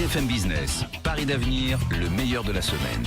BFM Business, Paris d'avenir, le meilleur de la semaine.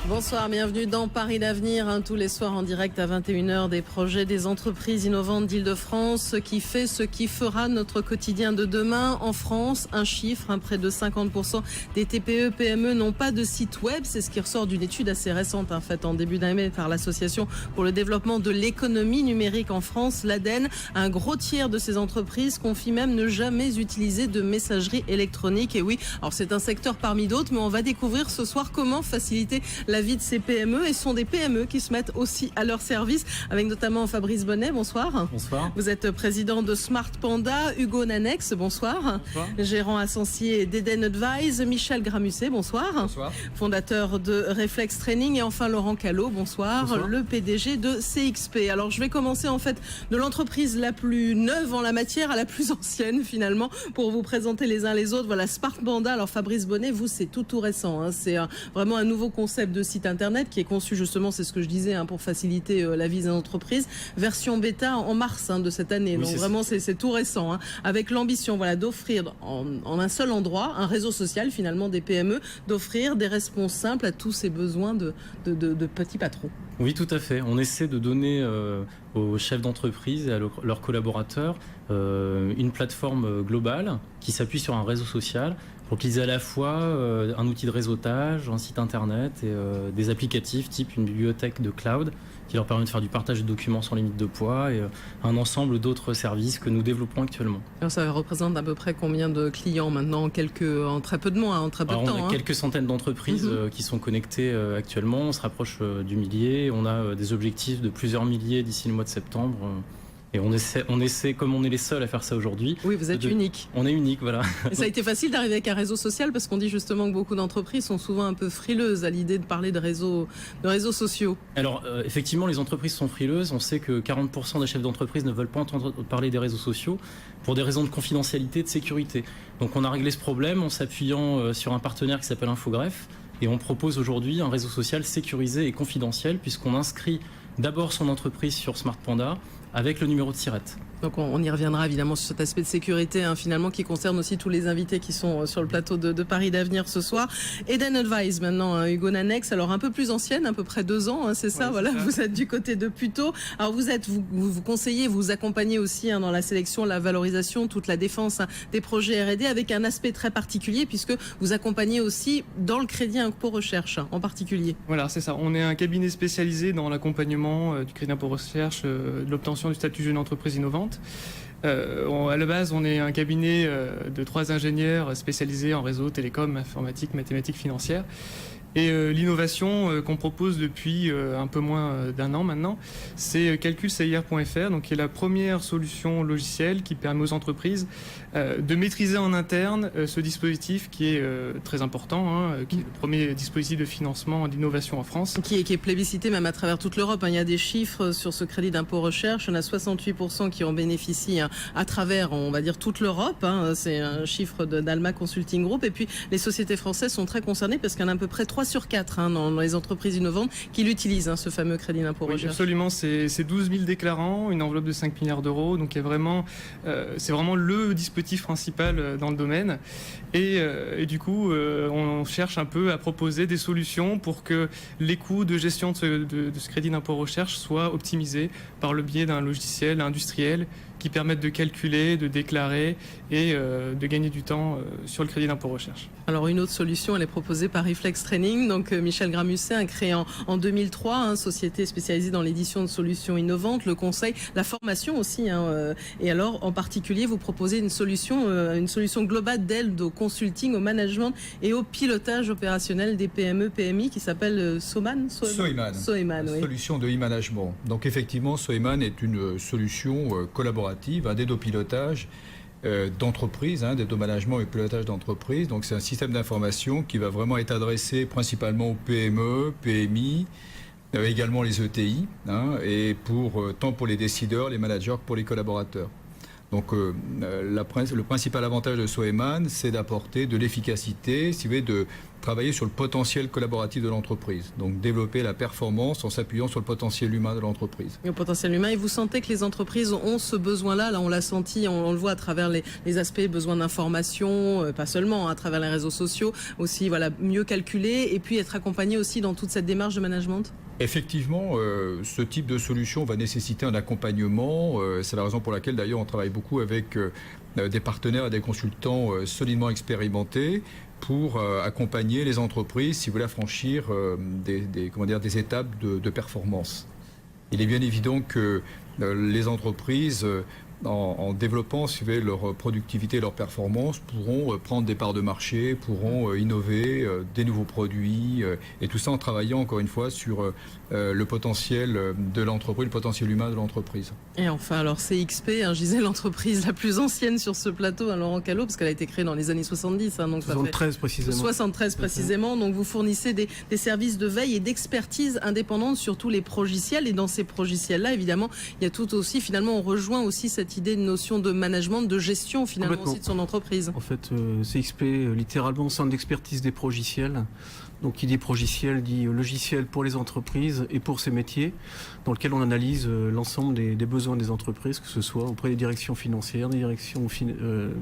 Bonsoir, bienvenue dans Paris d'avenir, tous les soirs en direct à 21h, des projets des entreprises innovantes d'Île-de-France, ce qui fait, ce qui fera notre quotidien de demain en France. Un chiffre, près de 50% des TPE, PME n'ont pas de site web. C'est ce qui ressort d'une étude assez récente, faite en début d'année par l'Association pour le développement de l'économie numérique en France, l'ADEME. Un gros tiers de ces entreprises confient même ne jamais utiliser de messagerie électronique. Et oui, alors c'est un secteur parmi d'autres, mais on va découvrir ce soir comment faciliter la vie de ces PME, et ce sont des PME qui se mettent aussi à leur service, avec notamment Fabrice Bonnet. Bonsoir. Bonsoir. Vous êtes président de Smart Panda. Hugo Nanex, bonsoir. Bonsoir. Gérant associé d'Eden Advise. Michel Gramusset, bonsoir. Bonsoir. Fondateur de Reflex Training. Et enfin Laurent Callot, bonsoir. Bonsoir. Le PDG de CXP. Alors je vais commencer en fait de l'entreprise la plus neuve en la matière à la plus ancienne finalement, pour vous présenter les uns les autres. Voilà, Smart Panda. Alors Fabrice Bonnet, vous c'est tout récent. C'est vraiment un nouveau concept de site internet qui est conçu justement, c'est ce que je disais, pour faciliter la vie des entreprises. Version bêta en mars de cette année. Oui, donc vraiment c'est tout récent, avec l'ambition d'offrir en un seul endroit un réseau social finalement des PME, d'offrir des réponses simples à tous ces besoins de petits patrons. Oui, tout à fait. On essaie de donner aux chefs d'entreprise et à leurs collaborateurs une plateforme globale qui s'appuie sur un réseau social pour qu'ils aient à la fois un outil de réseautage, un site internet et des applicatifs type une bibliothèque de cloud qui leur permet de faire du partage de documents sans limite de poids et un ensemble d'autres services que nous développons actuellement. Alors ça représente à peu près combien de clients maintenant, en très peu de mois, en très peu de temps? On a quelques centaines d'entreprises qui sont connectées actuellement. On se rapproche du millier. On a des objectifs de plusieurs milliers d'ici le mois de septembre. Et on essaie, comme on est les seuls à faire ça aujourd'hui. Oui, vous êtes unique. On est unique, voilà. Et ça a été facile d'arriver avec un réseau social, parce qu'on dit justement que beaucoup d'entreprises sont souvent un peu frileuses à l'idée de parler de réseaux sociaux. Alors, effectivement, les entreprises sont frileuses. On sait que 40% des chefs d'entreprise ne veulent pas entendre parler des réseaux sociaux pour des raisons de confidentialité, de sécurité. Donc, on a réglé ce problème en s'appuyant sur un partenaire qui s'appelle Infogreffe. Et on propose aujourd'hui un réseau social sécurisé et confidentiel, puisqu'on inscrit d'abord son entreprise sur Smart Panda avec le numéro de SIRET. Donc on y reviendra évidemment sur cet aspect de sécurité finalement, qui concerne aussi tous les invités qui sont sur le plateau de Paris d'avenir ce soir. Eden Advise maintenant, Hugo Nanex, alors un peu plus ancienne, à peu près 2 ans, c'est ça, voilà, vous êtes du côté de Puteaux. Alors vous conseillez, vous accompagnez aussi dans la sélection, la valorisation, toute la défense des projets R&D, avec un aspect très particulier puisque vous accompagnez aussi dans le crédit impôt recherche en particulier. Voilà, c'est ça. On est un cabinet spécialisé dans l'accompagnement du crédit impôt recherche, de l'obtention du statut jeune entreprise innovante. À la base, on est un cabinet de 3 ingénieurs spécialisés en réseau, télécom, informatique, mathématiques financières. Et l'innovation qu'on propose depuis un peu moins d'1 an maintenant, c'est calculcir.fr, donc qui est la première solution logicielle qui permet aux entreprises de maîtriser en interne ce dispositif qui est très important, qui est le premier dispositif de financement d'innovation en France. Qui est plébiscité même à travers toute l'Europe. Il y a des chiffres sur ce crédit d'impôt recherche. On a 68% qui en bénéficient à travers, on va dire, toute l'Europe. C'est un chiffre d'Alma Consulting Group. Et puis les sociétés françaises sont très concernées parce qu'il y en a à peu près 3 sur 4 dans les entreprises innovantes qui l'utilisent, ce fameux crédit d'impôt recherche. Absolument, c'est 12 000 déclarants, une enveloppe de 5 milliards d'euros. Donc c'est vraiment le dispositif principal dans le domaine. Et du coup, on cherche un peu à proposer des solutions pour que les coûts de gestion de ce crédit d'impôt recherche soient optimisés par le biais d'un logiciel industriel qui permettent de calculer, de déclarer et de gagner du temps sur le crédit d'impôt recherche. Alors une autre solution, elle est proposée par Reflex Training. Donc Michel Gramusset a créé en 2003 société spécialisée dans l'édition de solutions innovantes, le conseil, la formation aussi. Et alors en particulier, vous proposez une solution globale d'aide au consulting, au management et au pilotage opérationnel des PME, PMI qui s'appelle Soeman. Soeman, oui. Solution de e-management. Donc effectivement, Soeman est une solution collaborative d'aide au pilotage d'entreprise, d'aide au management et pilotage d'entreprise. Donc c'est un système d'information qui va vraiment être adressé principalement aux PME, PMI, également les ETI, et tant pour les décideurs, les managers que pour les collaborateurs. Donc le principal avantage de Soeman, c'est d'apporter de l'efficacité, si vous voulez, travailler sur le potentiel collaboratif de l'entreprise. Donc développer la performance en s'appuyant sur le potentiel humain de l'entreprise. Le potentiel humain, et vous sentez que les entreprises ont ce besoin-là, là on l'a senti, on le voit à travers les aspects besoin d'information, pas seulement, à travers les réseaux sociaux, aussi voilà, mieux calculer et puis être accompagné aussi dans toute cette démarche de management? Effectivement, ce type de solution va nécessiter un accompagnement. C'est la raison pour laquelle d'ailleurs on travaille beaucoup avec des partenaires et des consultants solidement expérimentés pour accompagner les entreprises, si vous voulez, à franchir des étapes de performance. Il est bien évident que les entreprises, en développant si vous voulez, leur productivité et leur performance, pourront prendre des parts de marché, pourront innover des nouveaux produits, et tout ça en travaillant encore une fois sur le potentiel de l'entreprise, le potentiel humain de l'entreprise. Et enfin, alors CXP, je disais l'entreprise la plus ancienne sur ce plateau, Laurent Callot, parce qu'elle a été créée dans les années 70. Donc 73 précisément. 73 précisément. Donc vous fournissez des services de veille et d'expertise indépendante sur tous les progiciels. Et dans ces progiciels-là, évidemment, il y a tout aussi, finalement, on rejoint aussi cette idée de notion de management, de gestion finalement aussi de son entreprise. En fait, CXP, littéralement, centre d'expertise des progiciels. Donc qui dit progiciel dit logiciel pour les entreprises et pour ces métiers, dans lequel on analyse l'ensemble des besoins des entreprises, que ce soit auprès des directions financières, des directions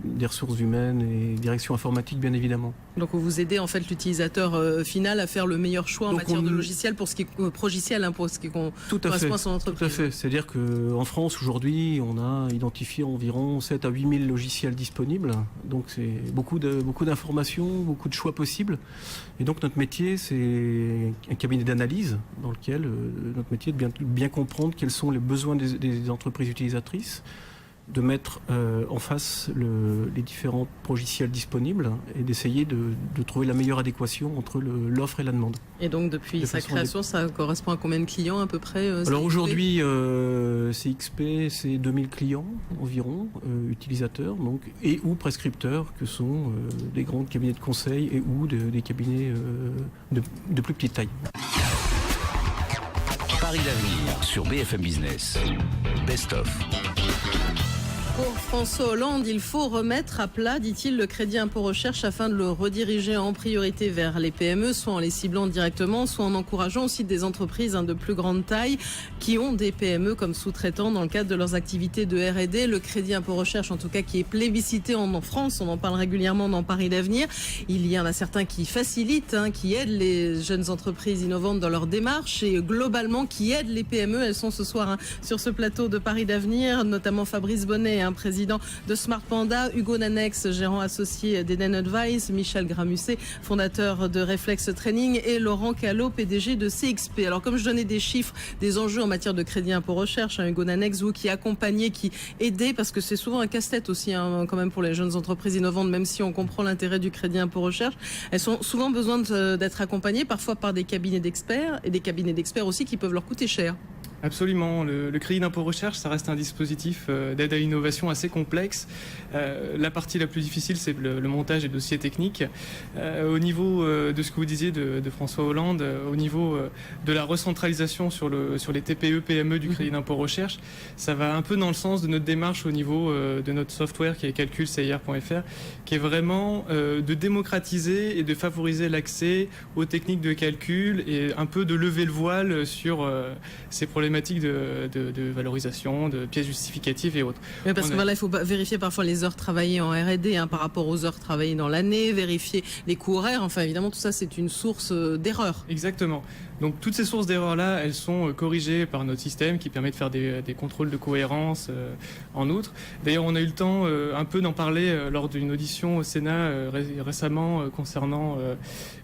des ressources humaines et directions informatiques bien évidemment. Donc vous aidez en fait l'utilisateur final à faire le meilleur choix en matière de logiciel pour ce qui est progiciel, pour ce qui correspond à son entreprise. Tout à fait. C'est-à-dire qu'en France aujourd'hui, on a identifié environ 7 à 8 000 logiciels disponibles. Donc c'est beaucoup d'informations, beaucoup de choix possibles. Et donc notre métier, c'est un cabinet d'analyse dans lequel notre métier est de bien comprendre quels sont les besoins des entreprises utilisatrices, de mettre en face les différents logiciels disponibles et d'essayer de trouver la meilleure adéquation entre l'offre et la demande. Et donc depuis sa création, ça correspond à combien de clients à peu près? Alors aujourd'hui, CXP, c'est 2000 clients environ, utilisateurs donc, et ou prescripteurs, que sont des grands cabinets de conseil et ou des cabinets de plus petite taille. Paris d'avenir sur BFM Business. Best of. Pour François Hollande, il faut remettre à plat, dit-il, le crédit impôt recherche afin de le rediriger en priorité vers les PME, soit en les ciblant directement, soit en encourageant aussi des entreprises de plus grande taille qui ont des PME comme sous-traitants dans le cadre de leurs activités de R&D. Le crédit impôt recherche, en tout cas, qui est plébiscité en France, on en parle régulièrement dans Paris d'avenir. Il y en a certains qui facilitent, qui aident les jeunes entreprises innovantes dans leur démarche et globalement qui aident les PME. Elles sont ce soir sur ce plateau de Paris d'avenir, notamment Fabrice Bonnet, président de Smart Panda, Hugo Nanex, gérant associé d'Eden Advice, Michel Gramusset, fondateur de Reflex Training et Laurent Callot, PDG de CXP. Alors comme je donnais des chiffres, des enjeux en matière de crédit impôt recherche, Hugo Nanex, vous qui accompagnez, qui aidez, parce que c'est souvent un casse-tête aussi quand même pour les jeunes entreprises innovantes, même si on comprend l'intérêt du crédit impôt recherche, elles ont souvent besoin d'être accompagnées, parfois par des cabinets d'experts et des cabinets d'experts aussi qui peuvent leur coûter cher. Absolument. Le crédit d'impôt recherche, ça reste un dispositif d'aide à l'innovation assez complexe. La partie la plus difficile, c'est le montage des dossiers techniques. Au niveau de ce que vous disiez de François Hollande, au niveau de la recentralisation sur les TPE, PME du crédit d'impôt recherche, ça va un peu dans le sens de notre démarche au niveau de notre software qui est calculcir.fr, qui est vraiment de démocratiser et de favoriser l'accès aux techniques de calcul et un peu de lever le voile sur ces problématiques de valorisation, de pièces justificatives et autres. Oui, parce que voilà, il faut vérifier parfois les heures travaillées en R&D par rapport aux heures travaillées dans l'année, vérifier les coûts horaires. Enfin, évidemment, tout ça, c'est une source d'erreurs. Exactement. Donc, toutes ces sources d'erreurs-là, elles sont corrigées par notre système qui permet de faire des contrôles de cohérence en outre. D'ailleurs, on a eu le temps un peu d'en parler lors d'une audition au Sénat récemment concernant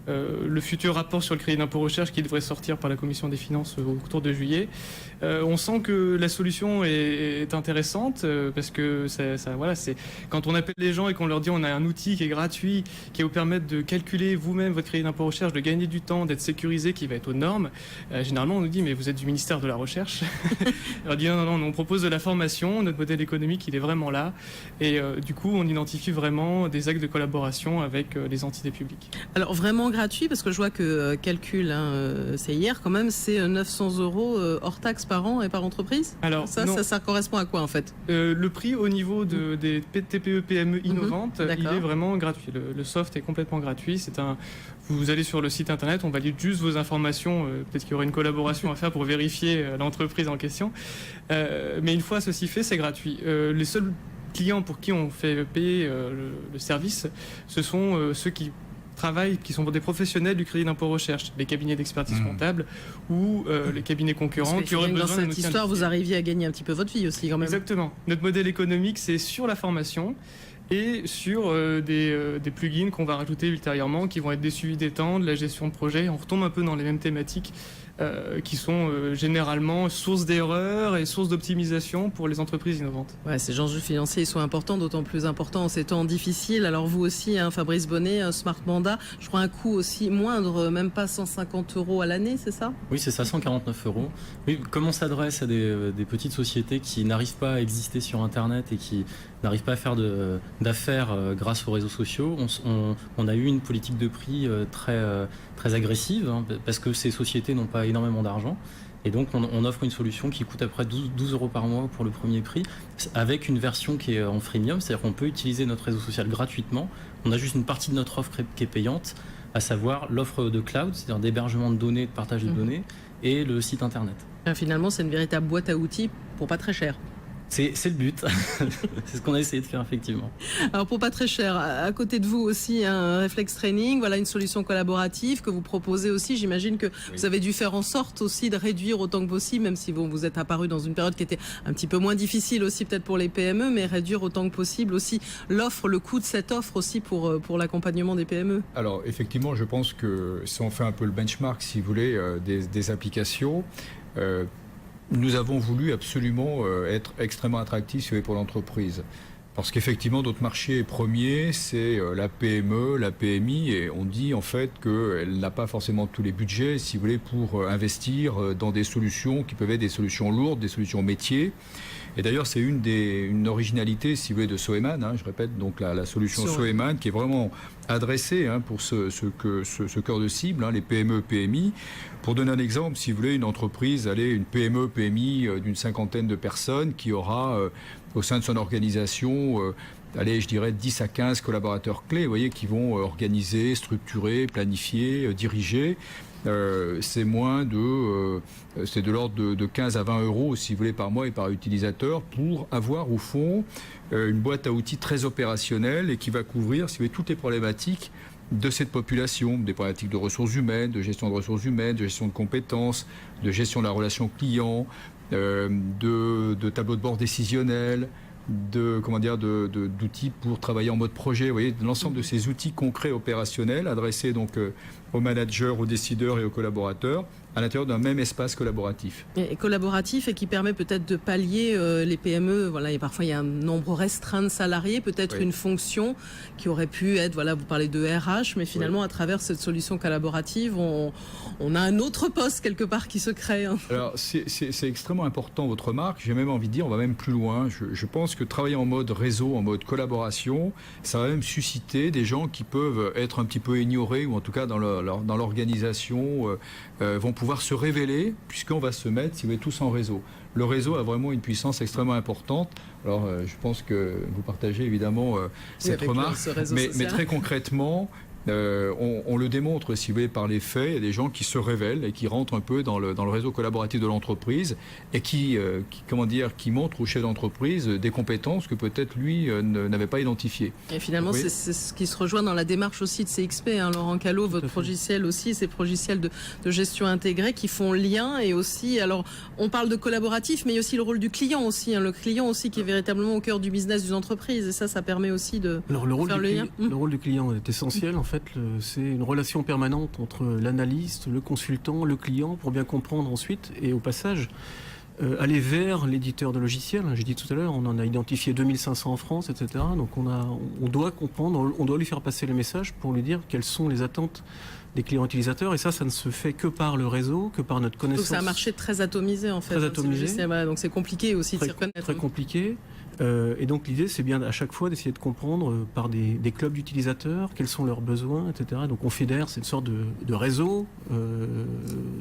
le futur rapport sur le crédit d'impôt recherche qui devrait sortir par la Commission des finances autour de juillet. On sent que la solution est intéressante parce que voilà, c'est quand on appelle les gens et qu'on leur dit on a un outil qui est gratuit, qui va vous permettre de calculer vous-même votre crédit d'impôt recherche, de gagner du temps, d'être sécurisé, qui va être aux normes normes. Généralement, on nous dit mais vous êtes du ministère de la Recherche. Alors, on dit non, on propose de la formation. Notre modèle économique, il est vraiment là. Et du coup, on identifie vraiment des actes de collaboration avec les entités publiques. Alors vraiment gratuit, parce que je vois que calcul, c'est hier quand même, c'est 900 € hors taxe par an et par entreprise. Alors ça correspond à quoi en fait? Le prix au niveau des TPE PME innovantes, il D'accord. est vraiment gratuit. Le soft est complètement gratuit. Vous allez sur le site internet, on valide juste vos informations. Peut-être qu'il y aura une collaboration à faire pour vérifier l'entreprise en question. Mais une fois ceci fait, c'est gratuit. Les seuls clients pour qui on fait payer le service, ce sont ceux qui travaillent, qui sont des professionnels du crédit d'impôt recherche, les cabinets d'expertise comptable ou les cabinets concurrents qui auraient besoin dans cette histoire, vous arriviez à gagner un petit peu votre vie aussi quand même. Exactement. Notre modèle économique, c'est sur la formation et sur des plugins qu'on va rajouter ultérieurement, qui vont être des suivis des temps, de la gestion de projet. On retombe un peu dans les mêmes thématiques qui sont généralement source d'erreurs et source d'optimisation pour les entreprises innovantes. Ouais, ces enjeux financiers ils sont importants, d'autant plus importants en ces temps difficiles. Alors vous aussi, Fabrice Bonnet, un Smart Mandat, je crois un coût aussi moindre, même pas 150 € à l'année, c'est ça? Oui, c'est ça, 149 €. Oui, comme on s'adresse à des petites sociétés qui n'arrivent pas à exister sur Internet et qui n'arrivent pas à faire d'affaires grâce aux réseaux sociaux, on a eu une politique de prix très agressive, parce que ces sociétés n'ont pas énormément d'argent. Et donc on offre une solution qui coûte à peu près 12 € par mois pour le premier prix, avec une version qui est en freemium, c'est-à-dire qu'on peut utiliser notre réseau social gratuitement. On a juste une partie de notre offre qui est payante, à savoir l'offre de cloud, c'est-à-dire d'hébergement de données, de partage de données, et le site internet. Finalement, c'est une véritable boîte à outils pour pas très cher. C'est le but, c'est ce qu'on a essayé de faire effectivement. Alors pour pas très cher, à côté de vous aussi un Reflex Training, voilà une solution collaborative que vous proposez aussi. J'imagine que vous avez dû faire en sorte aussi de réduire autant que possible, même si vous êtes apparu dans une période qui était un petit peu moins difficile aussi peut-être pour les PME, mais réduire autant que possible aussi l'offre, le coût de cette offre aussi pour l'accompagnement des PME. Alors effectivement, je pense que si on fait un peu le benchmark, si vous voulez, des applications, nous avons voulu absolument être extrêmement attractifs si vous voulez, pour l'entreprise. Parce qu'effectivement, notre marché premier, c'est la PME, la PMI, et on dit en fait qu'elle n'a pas forcément tous les budgets, si vous voulez, pour investir dans des solutions qui peuvent être des solutions lourdes, des solutions métiers. Et d'ailleurs, c'est une originalité, si vous voulez, de Soeman, je répète, donc la solution Soeman, qui est vraiment adressée pour ce cœur de cible, les PME, PMI. Pour donner un exemple, si vous voulez, une entreprise, une PME, PMI d'une 50aine de personnes qui aura au sein de son organisation, je dirais 10 à 15 collaborateurs clés, vous voyez, qui vont organiser, structurer, planifier, diriger. C'est de l'ordre de 15 à 20 €, si vous voulez, par mois et par utilisateur, pour avoir au fond une boîte à outils très opérationnelle et qui va couvrir, si vous voulez, toutes les problématiques de cette population, des problématiques de ressources humaines, de gestion de ressources humaines, de gestion de compétences, de gestion de la relation client, de tableau de bord décisionnel, d'outils pour travailler en mode projet. Vous voyez, l'ensemble de ces outils concrets opérationnels adressés donc aux managers, aux décideurs et aux collaborateurs à l'intérieur d'un même espace collaboratif. Et collaboratif et qui permet peut-être de pallier les PME. Voilà, et parfois il y a un nombre restreint de salariés, peut-être une fonction qui aurait pu être, vous parlez de RH, mais finalement à travers cette solution collaborative, on a un autre poste quelque part qui se crée. Alors c'est extrêmement important votre remarque. J'ai même envie de dire, on va même plus loin. Je pense que travailler en mode réseau, en mode collaboration, ça va même susciter des gens qui peuvent être un petit peu ignorés ou en tout cas dans l'organisation vont pouvoir se révéler puisqu'on va se mettre, si vous voulez, tous en réseau. Le réseau a vraiment une puissance extrêmement importante. Alors, je pense que vous partagez évidemment cette remarque, mais très concrètement, on le démontre, si vous voulez, par les faits. Il y a des gens qui se révèlent et qui rentrent un peu dans le réseau collaboratif de l'entreprise et qui montrent au chef d'entreprise des compétences que peut-être lui n'avait pas identifiées. Et finalement, c'est ce qui se rejoint dans la démarche aussi de CXP, Laurent Callot, votre logiciel aussi, ces logiciels de gestion intégrée qui font lien et aussi, alors on parle de collaboratif, mais il y a aussi le rôle du client aussi, le client aussi qui est véritablement au cœur du business d'une entreprise et ça permet aussi de faire le lien. Le rôle du client est essentiel en fait. C'est une relation permanente entre l'analyste, le consultant, le client, pour bien comprendre ensuite. Et au passage, aller vers l'éditeur de logiciels. J'ai dit tout à l'heure, on en a identifié 2500 en France, etc. Donc on doit comprendre, on doit lui faire passer le message pour lui dire quelles sont les attentes des clients utilisateurs. Et ça ne se fait que par le réseau, que par notre connaissance. Donc c'est un marché très atomisé en fait. Très atomisé. Donc c'est compliqué aussi de s'y reconnaître. Très compliqué. Et donc l'idée, c'est bien à chaque fois d'essayer de comprendre par des clubs d'utilisateurs quels sont leurs besoins, etc. Donc on fédère, c'est une sorte de réseaux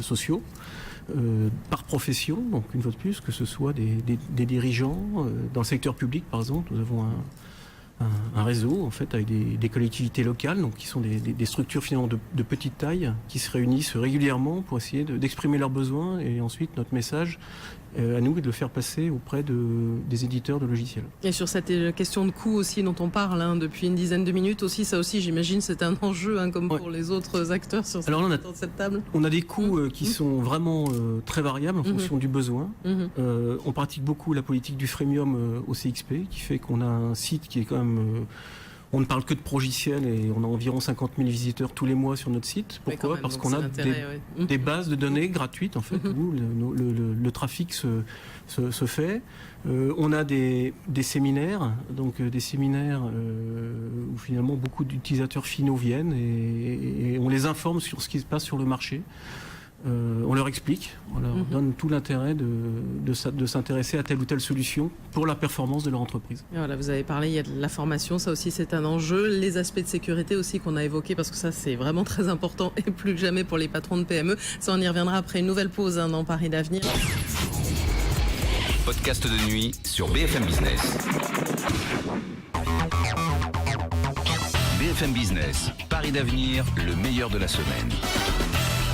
sociaux par profession. Donc une fois de plus, que ce soit des dirigeants dans le secteur public, par exemple, nous avons un réseau en fait avec des collectivités locales, donc qui sont des structures finalement de petite taille qui se réunissent régulièrement pour essayer d'exprimer leurs besoins, et ensuite notre message à nous est de le faire passer auprès des éditeurs de logiciels. Et sur cette question de coût aussi dont on parle depuis une dizaine de minutes aussi, ça aussi j'imagine c'est un enjeu comme pour les autres acteurs sur cette table. On a des coûts qui sont vraiment très variables en fonction du besoin. On pratique beaucoup la politique du freemium au CXP, qui fait qu'on a un site qui est quand même... on ne parle que de progiciels et on a environ 50 000 visiteurs tous les mois sur notre site. Pourquoi ? Parce qu'on a des bases de données gratuites en fait, où le trafic se fait. On a des séminaires, donc des séminaires où finalement beaucoup d'utilisateurs finaux viennent et on les informe sur ce qui se passe sur le marché. On leur explique, on leur donne tout l'intérêt de s'intéresser à telle ou telle solution pour la performance de leur entreprise. Et voilà, vous avez parlé, il y a de la formation, ça aussi c'est un enjeu. Les aspects de sécurité aussi qu'on a évoqués, parce que ça c'est vraiment très important et plus que jamais pour les patrons de PME. Ça, on y reviendra après une nouvelle pause dans Paris d'Avenir. Podcast de nuit sur BFM Business. BFM Business, Paris d'avenir, le meilleur de la semaine.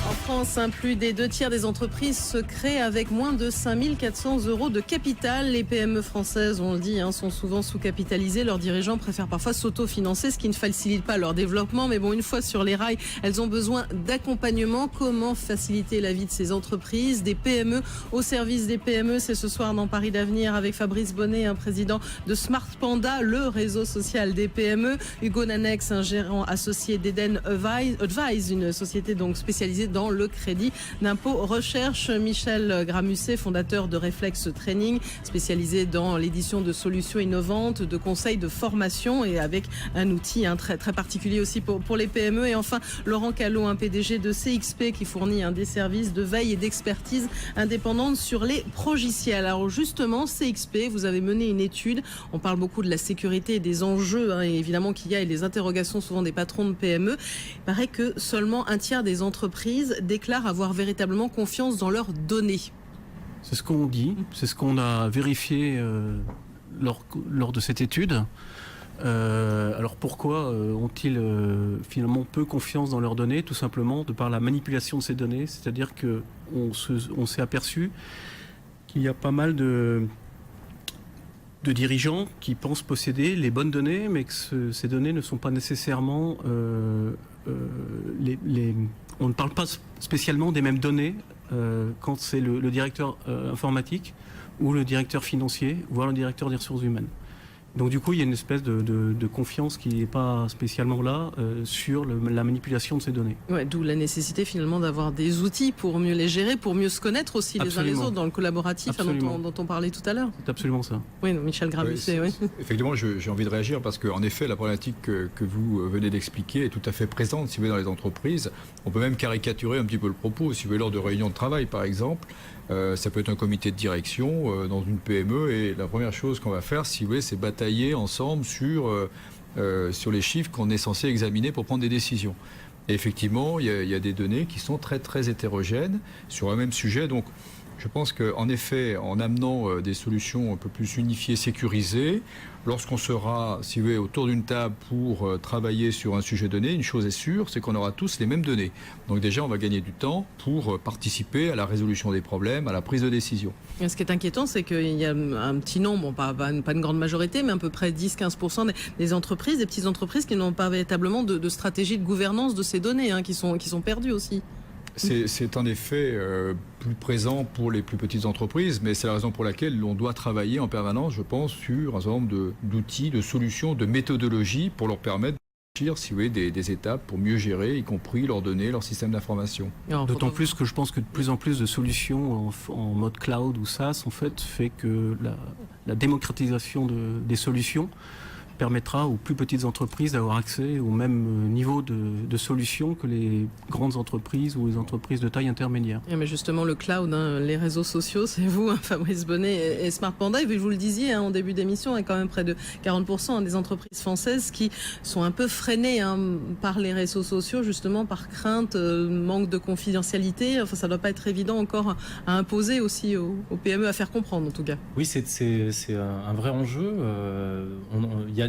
En France, plus des 2/3 des entreprises se créent avec moins de 5 400 € de capital. Les PME françaises, on le dit, sont souvent sous-capitalisées. Leurs dirigeants préfèrent parfois s'auto-financer, ce qui ne facilite pas leur développement. Mais bon, une fois sur les rails, elles ont besoin d'accompagnement. Comment faciliter la vie de ces entreprises, des PME au service des PME? C'est ce soir dans Paris d'Avenir avec Fabrice Bonnet, un président de Smart Panda, le réseau social des PME. Hugo Nanex, un gérant associé d'Eden Advise, une société donc spécialisée dans le crédit d'impôt recherche. Michel Gramusset, fondateur de Reflex Training, spécialisé dans l'édition de solutions innovantes, de conseils, de formation, et avec un outil très, très particulier aussi pour les PME. Et enfin, Laurent Callot, un PDG de CXP qui fournit des services de veille et d'expertise indépendante sur les progiciels. Alors justement, CXP, vous avez mené une étude. On parle beaucoup de la sécurité et des enjeux et évidemment qu'il y a, et les interrogations souvent des patrons de PME. Il paraît que seulement 1/3 des entreprises déclarent avoir véritablement confiance dans leurs données. C'est ce qu'on dit, c'est ce qu'on a vérifié lors de cette étude. Alors pourquoi ont-ils finalement peu confiance dans leurs données? Tout simplement de par la manipulation de ces données, c'est-à-dire qu'on s'est aperçu qu'il y a pas mal de dirigeants qui pensent posséder les bonnes données, mais que ces données ne sont pas nécessairement on ne parle pas spécialement des mêmes données quand c'est le directeur informatique ou le directeur financier, voire le directeur des ressources humaines. Donc du coup, il y a une espèce de confiance qui n'est pas spécialement là sur la manipulation de ces données. Ouais, d'où la nécessité finalement d'avoir des outils pour mieux les gérer, pour mieux se connaître aussi les uns les autres dans le collaboratif dont on parlait tout à l'heure. C'est absolument ça. Oui, Michel Gramusset, oui. Effectivement, j'ai envie de réagir parce qu'en effet, la problématique que vous venez d'expliquer est tout à fait présente, si vous voulez, dans les entreprises. On peut même caricaturer un petit peu le propos, si vous voulez, lors de réunions de travail, par exemple. Ça peut être un comité de direction dans une PME, et la première chose qu'on va faire, si vous voulez, c'est batailler ensemble sur les chiffres qu'on est censé examiner pour prendre des décisions. Et effectivement, il y a des données qui sont très très hétérogènes sur un même sujet. Donc je pense qu'en effet, en amenant des solutions un peu plus unifiées, sécurisées, lorsqu'on sera, si vous voulez, autour d'une table pour travailler sur un sujet donné, une chose est sûre, c'est qu'on aura tous les mêmes données. Donc déjà, on va gagner du temps pour participer à la résolution des problèmes, à la prise de décision. Et ce qui est inquiétant, c'est qu'il y a un petit nombre, pas une grande majorité, mais à peu près 10-15% des entreprises, des petites entreprises qui n'ont pas véritablement de stratégie de gouvernance de ces données, qui sont perdues aussi. C'est en effet plus présent pour les plus petites entreprises, mais c'est la raison pour laquelle on doit travailler en permanence, je pense, sur un certain nombre d'outils, de solutions, de méthodologies pour leur permettre si vous voulez, des étapes pour mieux gérer, y compris leurs données, leur système d'information. D'autant plus que je pense que de plus en plus de solutions en mode cloud ou SaaS, en fait que la démocratisation des solutions permettra aux plus petites entreprises d'avoir accès au même niveau de solutions que les grandes entreprises ou les entreprises de taille intermédiaire. Mais justement, le cloud, les réseaux sociaux, c'est vous, Fabrice Bonnet et Smart Panda. Et vous le disiez en début d'émission, il y a quand même près de 40% des entreprises françaises qui sont un peu freinées par les réseaux sociaux, justement par crainte, manque de confidentialité. Enfin, ça ne doit pas être évident encore à imposer aussi aux PME, à faire comprendre en tout cas. Oui, c'est un vrai enjeu.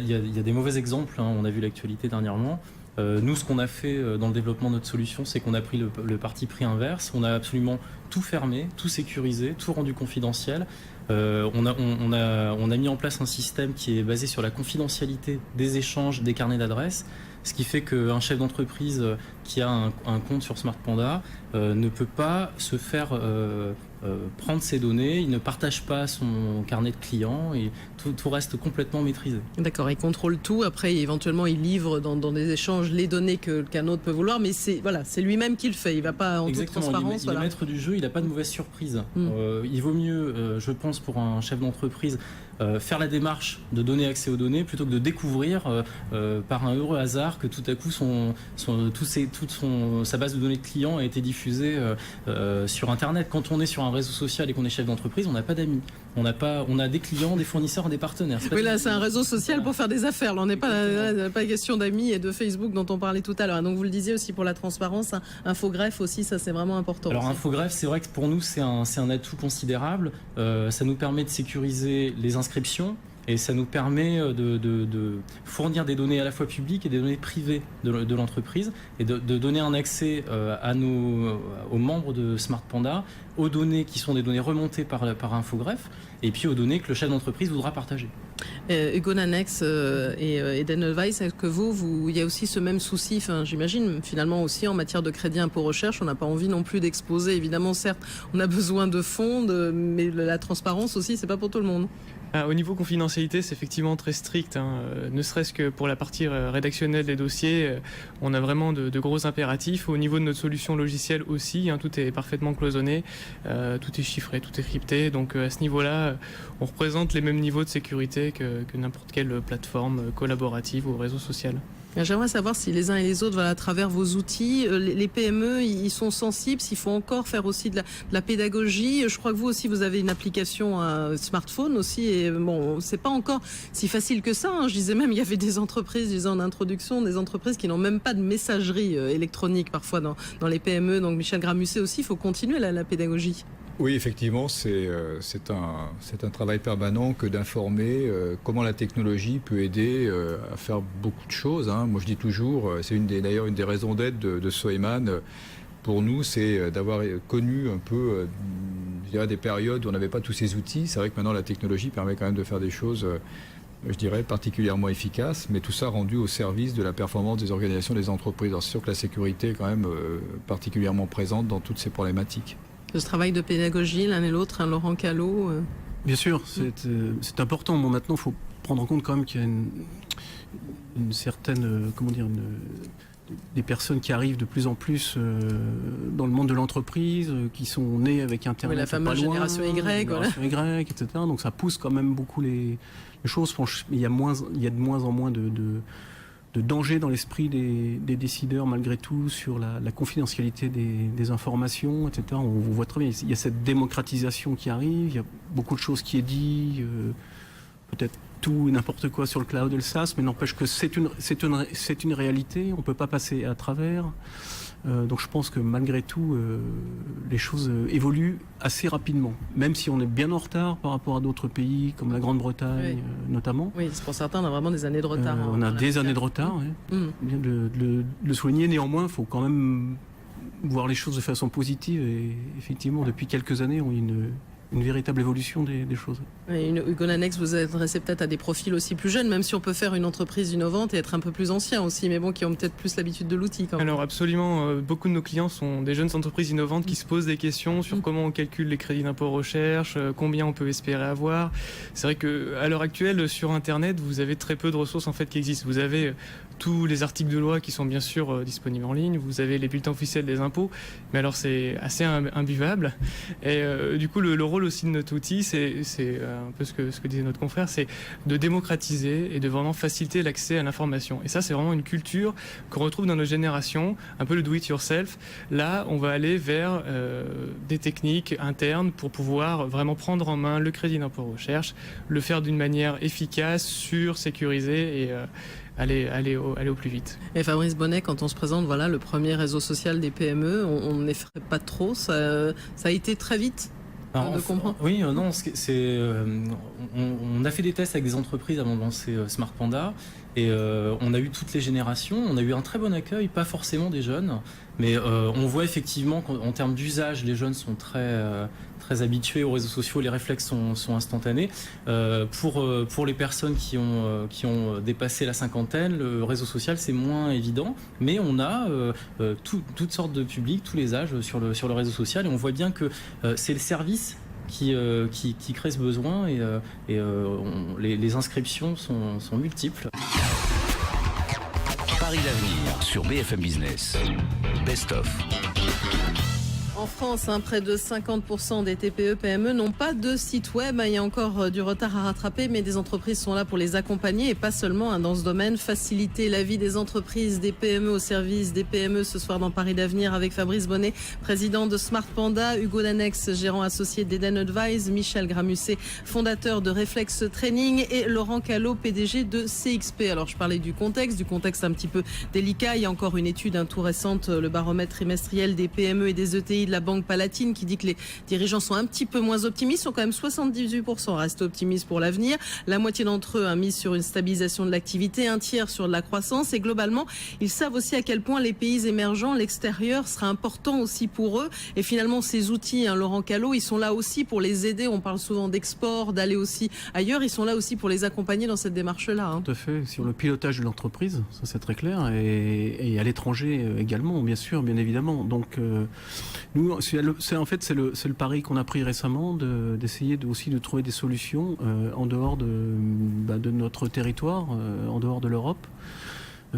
Il y a des mauvais exemples, on a vu l'actualité dernièrement. Nous, ce qu'on a fait dans le développement de notre solution, c'est qu'on a pris le parti pris inverse. On a absolument tout fermé, tout sécurisé, tout rendu confidentiel. On a mis en place un système qui est basé sur la confidentialité des échanges, des carnets d'adresses, ce qui fait qu'un chef d'entreprise qui a un compte sur Smart Panda ne peut pas se faire prendre ses données, il ne partage pas son carnet de clients et tout reste complètement maîtrisé. D'accord, il contrôle tout, après éventuellement il livre dans des échanges les données qu'un autre peut vouloir, mais c'est lui-même qui le fait, il ne va pas en toute transparence. Il est maître du jeu, il n'a pas de mauvaise surprise. Il vaut mieux, je pense, pour un chef d'entreprise, faire la démarche de donner accès aux données plutôt que de découvrir par un heureux hasard que tout à coup sa base de données de clients a été diffusée sur Internet. Quand on est sur un réseau social et qu'on est chef d'entreprise, on n'a pas d'amis. On a des clients, des fournisseurs, des partenaires. Oui, là, c'est un réseau social pour faire des affaires. Là, on n'est pas question d'amis et de Facebook dont on parlait tout à l'heure. Donc, vous le disiez aussi pour la transparence, Infogreffe aussi, ça, c'est vraiment important. Alors, aussi. Infogreffe, c'est vrai que pour nous, c'est un atout considérable. Ça nous permet de sécuriser les inscriptions. Et ça nous permet de fournir des données à la fois publiques et des données privées de l'entreprise et de donner un accès aux membres de Smart Panda, aux données qui sont des données remontées par Infogreffe et puis aux données que le chef d'entreprise voudra partager. Hugo Nanex et Edelweiss, est-ce que il y a aussi ce même souci, j'imagine, finalement aussi en matière de crédit impôt recherche, on n'a pas envie non plus d'exposer, évidemment, certes, on a besoin de fonds, mais la transparence aussi, c'est pas pour tout le monde. Au niveau confidentialité, c'est effectivement très strict, ne serait-ce que pour la partie rédactionnelle des dossiers, on a vraiment de gros impératifs. Au niveau de notre solution logicielle aussi, tout est parfaitement cloisonné, tout est chiffré, tout est crypté, donc à ce niveau-là, on représente les mêmes niveaux de sécurité que n'importe quelle plateforme collaborative ou réseau social. J'aimerais savoir si les uns et les autres, à travers vos outils, les PME, ils sont sensibles, s'il faut encore faire aussi de la pédagogie. Je crois que vous aussi, vous avez une application smartphone aussi. Et bon, c'est pas encore si facile que ça. Je disais même, il y avait des entreprises, je disais en introduction, des entreprises qui n'ont même pas de messagerie électronique parfois dans les PME. Donc Michel Gramusset aussi, il faut continuer la pédagogie. Oui, effectivement, c'est un travail permanent que d'informer comment la technologie peut aider à faire beaucoup de choses. Moi, je dis toujours, c'est d'ailleurs une des raisons d'être de Soeman. Pour nous, c'est d'avoir connu un peu je dirais, des périodes où on n'avait pas tous ces outils. C'est vrai que maintenant, la technologie permet quand même de faire des choses, je dirais, particulièrement efficaces, mais tout ça rendu au service de la performance des organisations des entreprises. Alors, c'est sûr que la sécurité est quand même particulièrement présente dans toutes ces problématiques. Ce travail de pédagogie, l'un et l'autre, Laurent Callot. Bien sûr, c'est important. Bon, maintenant, il faut prendre en compte quand même qu'il y a une certaine, des personnes qui arrivent de plus en plus dans le monde de l'entreprise, qui sont nées avec Internet. Oui, la fameuse génération Y, etc. Donc ça pousse quand même beaucoup les choses. Il y a de moins en moins de danger dans l'esprit des décideurs malgré tout sur la confidentialité des informations, etc. On voit très bien, il y a cette démocratisation qui arrive, il y a beaucoup de choses qui est dit, peut-être tout et n'importe quoi sur le cloud et le SaaS, mais n'empêche que c'est une réalité, on ne peut pas passer à travers. Donc je pense que malgré tout, les choses évoluent assez rapidement, même si on est bien en retard par rapport à d'autres pays, comme la Grande-Bretagne notamment. Oui, pour certains, on a vraiment des années de retard. On a des années de retard, bien de le souligner. Néanmoins, il faut quand même voir les choses de façon positive. Et effectivement, depuis quelques années, on a une véritable évolution des choses. Et Hugo Nanex, vous adressez peut-être à des profils aussi plus jeunes, même si on peut faire une entreprise innovante et être un peu plus ancien aussi, mais bon, qui ont peut-être plus l'habitude de l'outil quand même. Alors absolument, beaucoup de nos clients sont des jeunes entreprises innovantes qui se posent des questions sur comment on calcule les crédits d'impôt recherche, combien on peut espérer avoir. C'est vrai qu'à l'heure actuelle, sur Internet, vous avez très peu de ressources en fait qui existent. Vous avez tous les articles de loi qui sont bien sûr disponibles en ligne, vous avez les bulletins officiels des impôts, mais alors c'est assez imbuvable. Et du coup, le rôle aussi de notre outil, c'est un peu ce que disait notre confrère, c'est de démocratiser et de vraiment faciliter l'accès à l'information. Et ça, c'est vraiment une culture qu'on retrouve dans nos générations, un peu le do-it-yourself. Là, on va aller vers des techniques internes pour pouvoir vraiment prendre en main le crédit d'impôt recherche, le faire d'une manière efficace, sûre, sécurisée et aller au plus vite. Et Fabrice Bonnet, quand on se présente, voilà, le premier réseau social des PME, on n'effraie pas trop, ça a été très vite. Alors, de comprendre. Oui, non, on a fait des tests avec des entreprises avant de lancer Smart Panda et on a eu toutes les générations, on a eu un très bon accueil, pas forcément des jeunes, mais on voit effectivement qu'en termes d'usage, les jeunes sont très habitués aux réseaux sociaux, les réflexes sont instantanés. Pour les personnes qui ont dépassé la cinquantaine, le réseau social c'est moins évident, mais on a toutes sortes de publics, tous les âges sur le réseau social, et on voit bien que c'est le service qui crée ce besoin et les inscriptions sont multiples. Paris d'avenir sur BFM Business. Best of. En France, près de 50% des TPE-PME n'ont pas de site web. Il y a encore du retard à rattraper, mais des entreprises sont là pour les accompagner et pas seulement dans ce domaine. Faciliter la vie des entreprises, des PME au service des PME ce soir dans Paris d'avenir avec Fabrice Bonnet, président de Smart Panda, Hugo Nanex, gérant associé d'Eden Advise, Michel Gramusset, fondateur de Reflex Training et Laurent Callot, PDG de CXP. Alors je parlais du contexte un petit peu délicat. Il y a encore une étude tout récente, le baromètre trimestriel des PME et des ETI de la Banque Palatine qui dit que les dirigeants sont un petit peu moins optimistes, sont quand même 78% restent optimistes pour l'avenir. La moitié d'entre eux misent sur une stabilisation de l'activité, un tiers sur de la croissance et globalement, ils savent aussi à quel point les pays émergents, l'extérieur sera important aussi pour eux. Et finalement, ces outils, Laurent Callot, ils sont là aussi pour les aider. On parle souvent d'export, d'aller aussi ailleurs. Ils sont là aussi pour les accompagner dans cette démarche-là. Tout à fait. Sur le pilotage de l'entreprise, ça c'est très clair. Et à l'étranger également, bien sûr, bien évidemment. Donc, nous, c'est le pari qu'on a pris récemment d'essayer aussi de trouver des solutions en dehors de notre territoire, en dehors de l'Europe.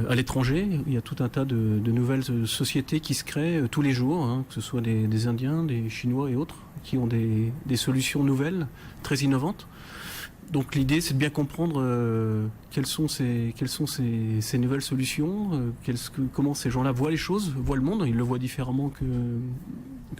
À l'étranger, il y a tout un tas de nouvelles sociétés qui se créent tous les jours, que ce soit des Indiens, des Chinois et autres, qui ont des solutions nouvelles, très innovantes. Donc l'idée, c'est de bien comprendre quelles sont ces nouvelles solutions, comment ces gens-là voient les choses, voient le monde. Ils le voient différemment que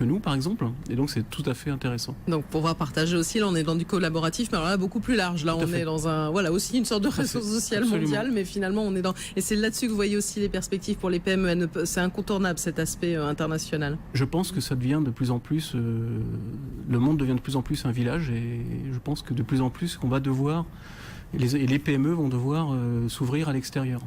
nous, par exemple. Et donc, c'est tout à fait intéressant. Donc, pour pouvoir partager aussi, là, on est dans du collaboratif, mais alors là, beaucoup plus large. Là, on est dans aussi une sorte de réseau social mondial, mais finalement, on est dans... Et c'est là-dessus que vous voyez aussi les perspectives pour les PME. C'est incontournable, cet aspect international. Je pense que ça devient de plus en plus... le monde devient de plus en plus un village, et je pense que de plus en plus, on va devoir... Et les PME vont devoir s'ouvrir à l'extérieur.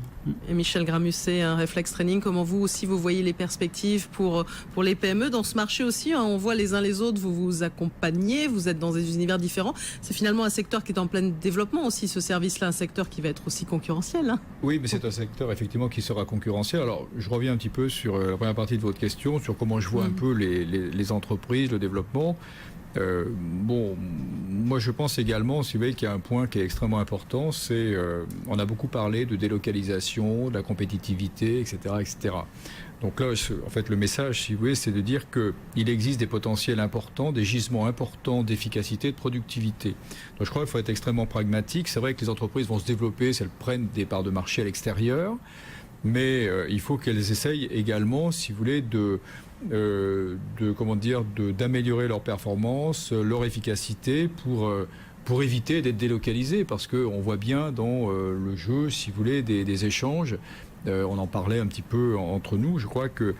Et Michel Gramusset, Reflex Training, comment vous aussi vous voyez les perspectives pour les PME dans ce marché aussi, on voit les uns les autres, vous vous accompagnez, vous êtes dans des univers différents. C'est finalement un secteur qui est en plein développement aussi, ce service-là, un secteur qui va être aussi concurrentiel. Oui, mais c'est un secteur effectivement qui sera concurrentiel. Alors, je reviens un petit peu sur la première partie de votre question, sur comment je vois un peu les entreprises, le développement. Moi je pense également, si vous voyez, qu'il y a un point qui est extrêmement important, c'est on a beaucoup parlé de délocalisation, de la compétitivité, etc., etc. Donc là, en fait, le message, si vous voulez, c'est de dire qu'il existe des potentiels importants, des gisements importants d'efficacité, de productivité. Donc je crois qu'il faut être extrêmement pragmatique. C'est vrai que les entreprises vont se développer si elles prennent des parts de marché à l'extérieur, mais il faut qu'elles essayent également, si vous voulez, d'améliorer leur performance, leur efficacité pour éviter d'être délocalisées, parce qu'on voit bien dans le jeu, si vous voulez, des échanges, on en parlait un petit peu entre nous, je crois que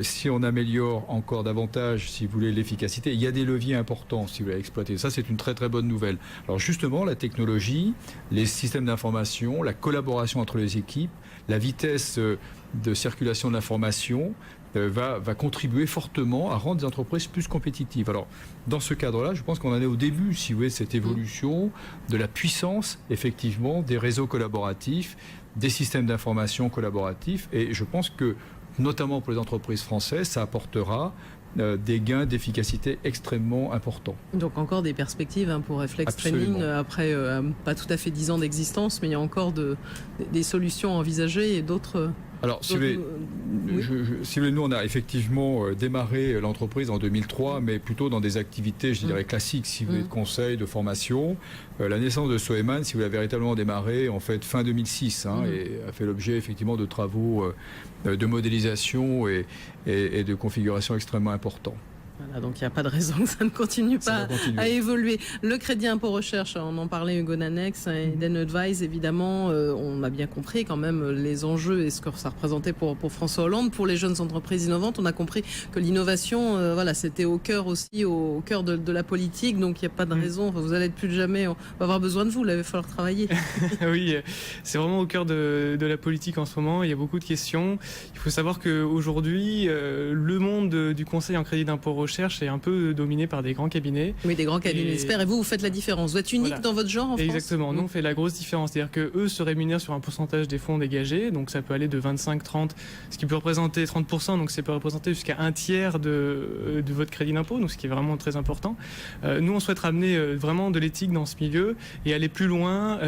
si on améliore encore davantage, si vous voulez, l'efficacité, il y a des leviers importants, si vous voulez, à exploiter. Ça, c'est une très très bonne nouvelle. Alors justement, la technologie, les systèmes d'information, la collaboration entre les équipes, la vitesse de circulation de l'information, va contribuer fortement à rendre les entreprises plus compétitives. Alors, dans ce cadre-là, je pense qu'on en est au début, si vous voulez, de cette évolution de la puissance, effectivement, des réseaux collaboratifs, des systèmes d'information collaboratifs. Et je pense que, notamment pour les entreprises françaises, ça apportera des gains d'efficacité extrêmement importants. Donc encore des perspectives pour Reflex Absolument. Training, après pas tout à fait 10 ans d'existence, mais il y a encore des solutions envisagées et d'autres... Alors, si vous voulez, nous, on a effectivement démarré l'entreprise en 2003, mais plutôt dans des activités, je dirais, classiques, si vous voulez, de conseil, de formation. La naissance de Soeman, si vous l'avez véritablement démarré, en fait, fin 2006, et a fait l'objet, effectivement, de travaux de modélisation et de configuration extrêmement importants. Voilà, donc il n'y a pas de raison que ça ne continue pas à évoluer. Le crédit impôt recherche, on en parlait, Hugo Nanex et Eden Advise, évidemment, on a bien compris quand même les enjeux et ce que ça représentait pour François Hollande. Pour les jeunes entreprises innovantes, on a compris que l'innovation, c'était au cœur aussi, au cœur de la politique, donc il n'y a pas de raison, vous allez être plus de jamais, on va avoir besoin de vous, il va falloir travailler. Oui, c'est vraiment au cœur de la politique en ce moment, il y a beaucoup de questions. Il faut savoir qu'aujourd'hui, le monde du conseil en crédit d'impôt recherche est un peu dominé par des grands cabinets. Oui, des grands cabinets d'experts. Et vous faites la différence. Vous êtes unique dans votre genre en France. Exactement. Nous, on fait la grosse différence. C'est-à-dire qu'eux se rémunèrent sur un pourcentage des fonds dégagés. Donc, ça peut aller de 25-30, ce qui peut représenter 30%. Donc, ça peut représenter jusqu'à un tiers de votre crédit d'impôt. Donc, ce qui est vraiment très important. Nous, on souhaite ramener vraiment de l'éthique dans ce milieu et aller plus loin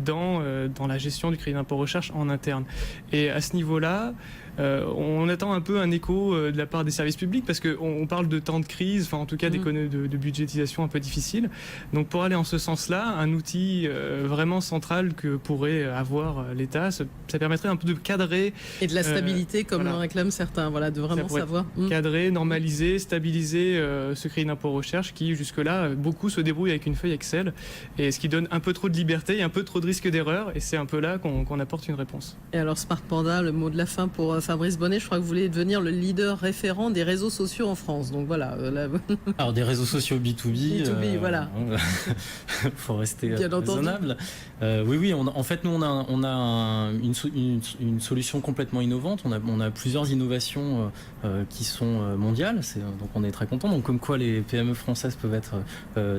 dans la gestion du crédit d'impôt recherche en interne. Et à ce niveau-là, on attend un peu un écho de la part des services publics parce qu'on parle de temps de crise, enfin en tout cas de budgétisation un peu difficile. Donc pour aller en ce sens-là, un outil vraiment central que pourrait avoir l'État, ça permettrait un peu de cadrer... Et de la stabilité comme l'en réclament certains, de vraiment savoir. Cadrer, normaliser, stabiliser ce crédit d'impôt recherche qui jusque-là, beaucoup se débrouillent avec une feuille Excel et ce qui donne un peu trop de liberté et un peu trop de risque d'erreur et c'est un peu là qu'on apporte une réponse. Et alors Smart Panda, le mot de la fin pour Fabrice Bonnet, je crois que vous voulez devenir le leader référent des réseaux sociaux en France. Donc voilà. Alors des réseaux sociaux B2B. B2B, voilà. Faut rester raisonnable. Oui. En fait, nous, on a une solution complètement innovante. On a plusieurs innovations qui sont mondiales. Donc on est très content. Donc comme quoi les PME françaises peuvent être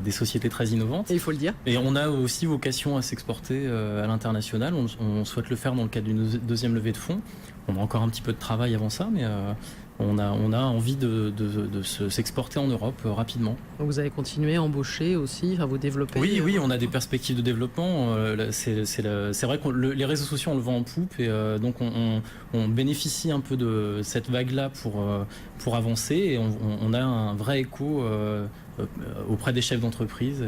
des sociétés très innovantes. Et il faut le dire. Et on a aussi vocation à s'exporter à l'international. On souhaite le faire dans le cadre d'une deuxième levée de fonds. On a encore un petit peu de travail avant ça, mais on a envie de s'exporter en Europe rapidement. Donc vous allez continuer à embaucher aussi, à vous développer. Oui, on a des perspectives de développement. C'est vrai que les réseaux sociaux, on le vend en poupe et donc on bénéficie un peu de cette vague-là pour avancer et on a un vrai écho auprès des chefs d'entreprise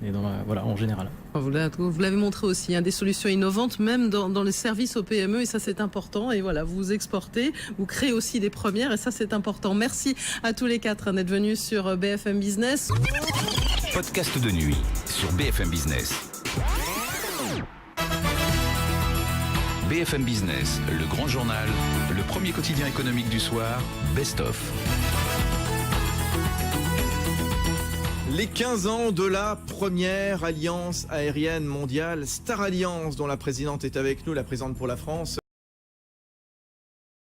et en général. Vous l'avez montré aussi, des solutions innovantes, même dans les services aux PME, et ça c'est important. Et voilà, vous exportez, vous créez aussi des premières, et ça c'est important. Merci à tous les quatre d'être venus sur BFM Business. Podcast de nuit sur BFM Business. BFM Business, le grand journal, le premier quotidien économique du soir, Best of. Les 15 ans de la première alliance aérienne mondiale, Star Alliance, dont la présidente est avec nous, la présidente pour la France.